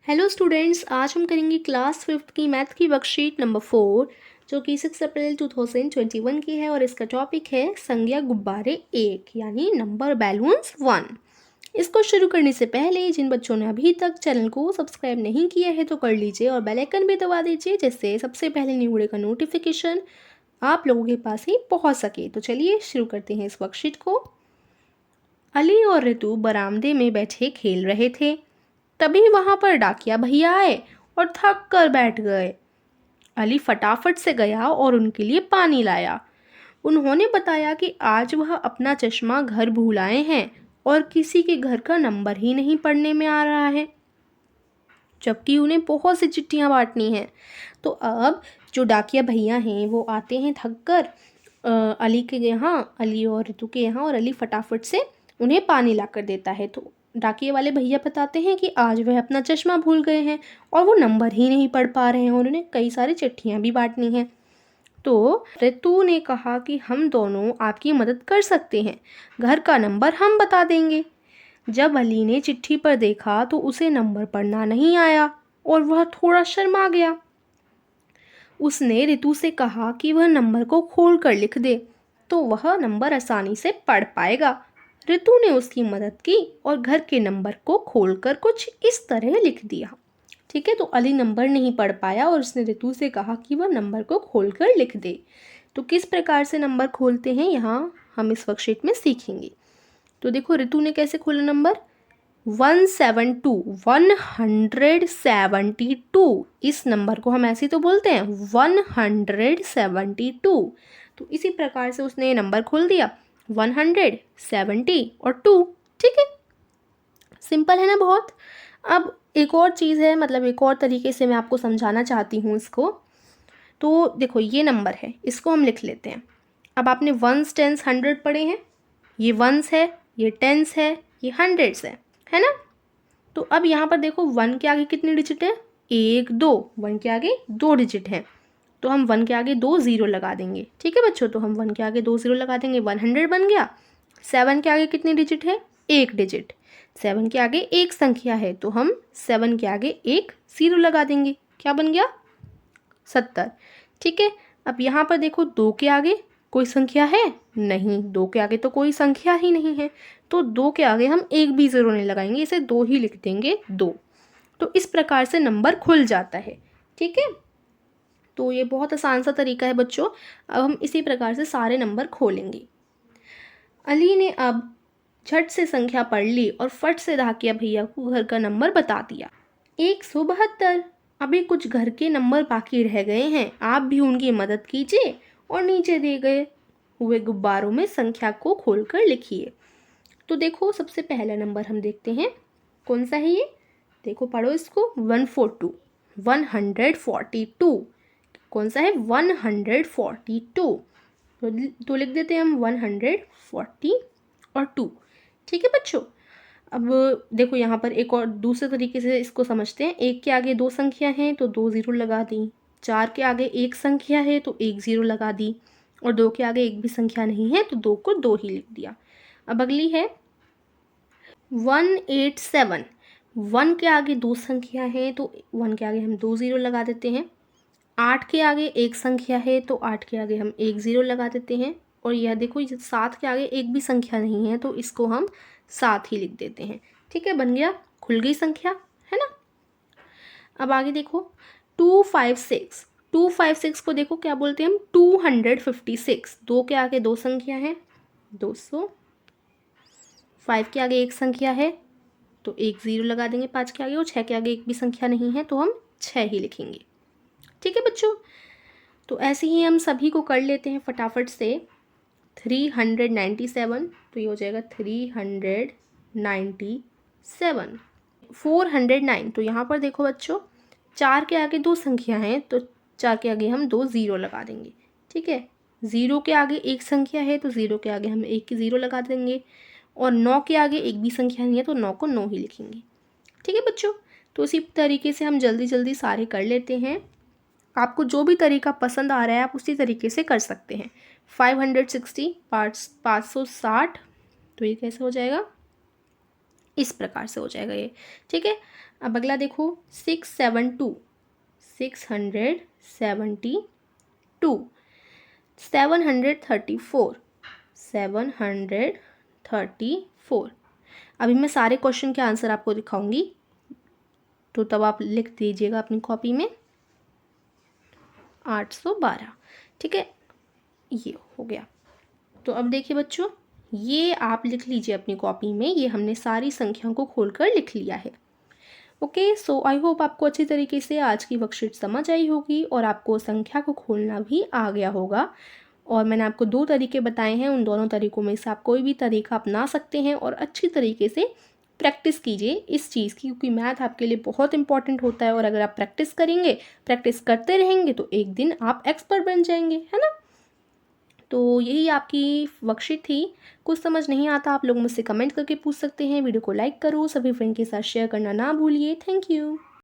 Hello students, आज हम करेंगे क्लास 5th की मैथ की वर्कशीट नंबर 4 जो कि 6 अप्रैल 2021 की है और इसका टॉपिक है संज्ञा गुब्बारे 1 यानी नंबर बैलून्स 1। इसको शुरू करने से पहले जिन बच्चों ने अभी तक चैनल को सब्सक्राइब नहीं किया है तो कर लीजिए और बेल आइकन भी दबा दीजिए जिससे सबसे पहले न्यू वीडियो का नोटिफिकेशन आप लोगों के पास ही पहुँच सके। तो चलिए शुरू करते हैं इस वर्कशीट को। अली और ऋतु बरामदे में बैठे खेल रहे थे। तभी वहां पर डाकिया भैया आए और थक कर बैठ गए। अली फटाफट से गया और उनके लिए पानी लाया। उन्होंने बताया कि आज वह अपना चश्मा घर भूल आए हैं और किसी के घर का नंबर ही नहीं पढ़ने में आ रहा है, जबकि उन्हें बहुत सी चिट्ठियां बांटनी हैं। तो अब जो डाकिया भैया हैं वो आते हैं थक कर अली के यहाँ, अली और ऋतु के यहाँ, और अली फटाफट से उन्हें पानी ला कर देता है। तो डाकिए वाले भैया बताते हैं कि आज वह अपना चश्मा भूल गए हैं और वो नंबर ही नहीं पढ़ पा रहे हैं और उन्हें कई सारी चिट्ठियां भी बांटनी हैं। तो ऋतु ने कहा कि हम दोनों आपकी मदद कर सकते हैं, घर का नंबर हम बता देंगे। जब अली ने चिट्ठी पर देखा तो उसे नंबर पढ़ना नहीं आया और वह थोड़ा शर्मा गया। उसने ऋतु से कहा कि वह नंबर को खोल कर लिख दे तो वह नंबर आसानी से पढ़ पाएगा। ऋतु ने उसकी मदद की और घर के नंबर को खोलकर कुछ इस तरह लिख दिया। ठीक है, तो अली नंबर नहीं पढ़ पाया और उसने ऋतु से कहा कि वह नंबर को खोलकर लिख दे। तो किस प्रकार से नंबर खोलते हैं यहाँ हम इस वर्कशीट में सीखेंगे। तो देखो ऋतु ने कैसे खोला नंबर 172 इस नंबर को हम ऐसे तो बोलते हैं 172। तो इसी प्रकार से उसने नंबर खोल दिया 170 और 2। ठीक है, सिंपल है ना बहुत। अब एक और चीज़ है, मतलब एक और तरीके से मैं आपको समझाना चाहती हूँ इसको। तो देखो ये नंबर है, इसको हम लिख लेते हैं। अब आपने वंस टेंस 100 पढ़े हैं, ये वंस है, ये टेंस है, ये हंड्रेड्स है ना। तो अब यहाँ पर देखो 1 के आगे कितने डिजिट है, 1 2, 1 के आगे 2 डिजिट है तो हम 1 के आगे 2 0 लगा देंगे। ठीक है बच्चों, तो हम 1 के आगे 2 0 लगा देंगे, 100 बन गया। 7 के आगे कितने डिजिट है, 1 डिजिट। 7 के आगे एक संख्या है तो हम 7 के आगे 1 0 लगा देंगे, क्या बन गया 70। ठीक है, अब यहाँ पर देखो 2 के आगे कोई संख्या है नहीं, 2 के आगे तो कोई संख्या ही नहीं है तो 2 के आगे हम एक भी ज़ीरो नहीं लगाएंगे, इसे 2 ही लिख देंगे 2। तो इस प्रकार से नंबर खुल जाता है। ठीक है, तो ये बहुत आसान सा तरीका है बच्चों। अब हम इसी प्रकार से सारे नंबर खोलेंगे। अली ने अब झट से संख्या पढ़ ली और फट से डाकिया भैया को घर का नंबर बता दिया 172। अभी कुछ घर के नंबर बाकी रह गए हैं, आप भी उनकी मदद कीजिए और नीचे दिए गए हुए गुब्बारों में संख्या को खोलकर लिखिए। तो देखो सबसे पहला नंबर हम देखते हैं कौन सा है ये, देखो पढ़ो इसको 142 कौन सा है 142। तो लिख देते हैं हम 140 और 2। ठीक है बच्चों, अब देखो यहाँ पर एक और दूसरे तरीके से इसको समझते हैं। 1 के आगे 2 संख्या हैं तो 2 0 लगा दी, 4 के आगे एक संख्या है तो 1 0 लगा दी, और 2 के आगे एक भी संख्या नहीं है तो 2 को 2 ही लिख दिया। अब अगली है 187। 1 के आगे 2 संख्या है तो 1 के आगे हम 2 0 लगा देते हैं। 8 के आगे एक संख्या है तो 8 के आगे हम 1 0 लगा देते हैं, और यह देखो 7 के आगे एक भी संख्या नहीं है तो इसको हम 7 ही लिख देते हैं। ठीक है, बन गया, खुल गई संख्या, है ना। अब आगे देखो 256 को देखो क्या बोलते हैं हम 256। 2 के आगे 2 संख्या है 200, 5 के आगे एक संख्या है तो 1 0 लगा देंगे 5 के आगे, और 6 के आगे एक भी संख्या नहीं है तो हम 6 ही लिखेंगे। ठीक है बच्चों, तो ऐसे ही हम सभी को कर लेते हैं फटाफट से। 397 तो ये हो जाएगा 397। 409 तो यहाँ पर देखो बच्चों 4 के आगे 2 संख्या हैं तो 4 के आगे हम 2 0 लगा देंगे। ठीक है, 0 के आगे एक संख्या है तो 0 के आगे हम 1 0 लगा देंगे, और 9 के आगे एक भी संख्या नहीं है तो 9 को 9 ही लिखेंगे। ठीक है बच्चों, तो इसी तरीके से हम जल्दी जल्दी सारे कर लेते हैं। आपको जो भी तरीका पसंद आ रहा है आप उसी तरीके से कर सकते हैं। 560 560 तो ये कैसे हो जाएगा इस प्रकार से हो जाएगा ये, ठीक है। अब अगला देखो 672, 672, 734, 734। अभी मैं सारे क्वेश्चन के आंसर आपको दिखाऊंगी, तो तब आप लिख दीजिएगा अपनी कॉपी में 812, ठीक है। ये हो गया। तो अब देखिए बच्चों, ये आप लिख लीजिए अपनी कॉपी में, ये हमने सारी संख्याओं को खोलकर लिख लिया है। ओके, सो आई होप आपको अच्छी तरीके से आज की वर्कशीट समझ आई होगी और आपको संख्या को खोलना भी आ गया होगा। और मैंने आपको 2 तरीके बताए हैं, उन दोनों तरीकों में से आप कोई भी तरीका अपना सकते हैं और अच्छी तरीके से प्रैक्टिस कीजिए इस चीज़ की, क्योंकि मैथ आपके लिए बहुत इंपॉर्टेंट होता है। और अगर आप प्रैक्टिस करेंगे, प्रैक्टिस करते रहेंगे, तो एक दिन आप एक्सपर्ट बन जाएंगे, है ना। तो यही आपकी वर्कशीट थी। कुछ समझ नहीं आता आप लोग मुझसे कमेंट करके पूछ सकते हैं। वीडियो को लाइक करो, सभी फ्रेंड के साथ शेयर करना ना भूलिए। Thank you.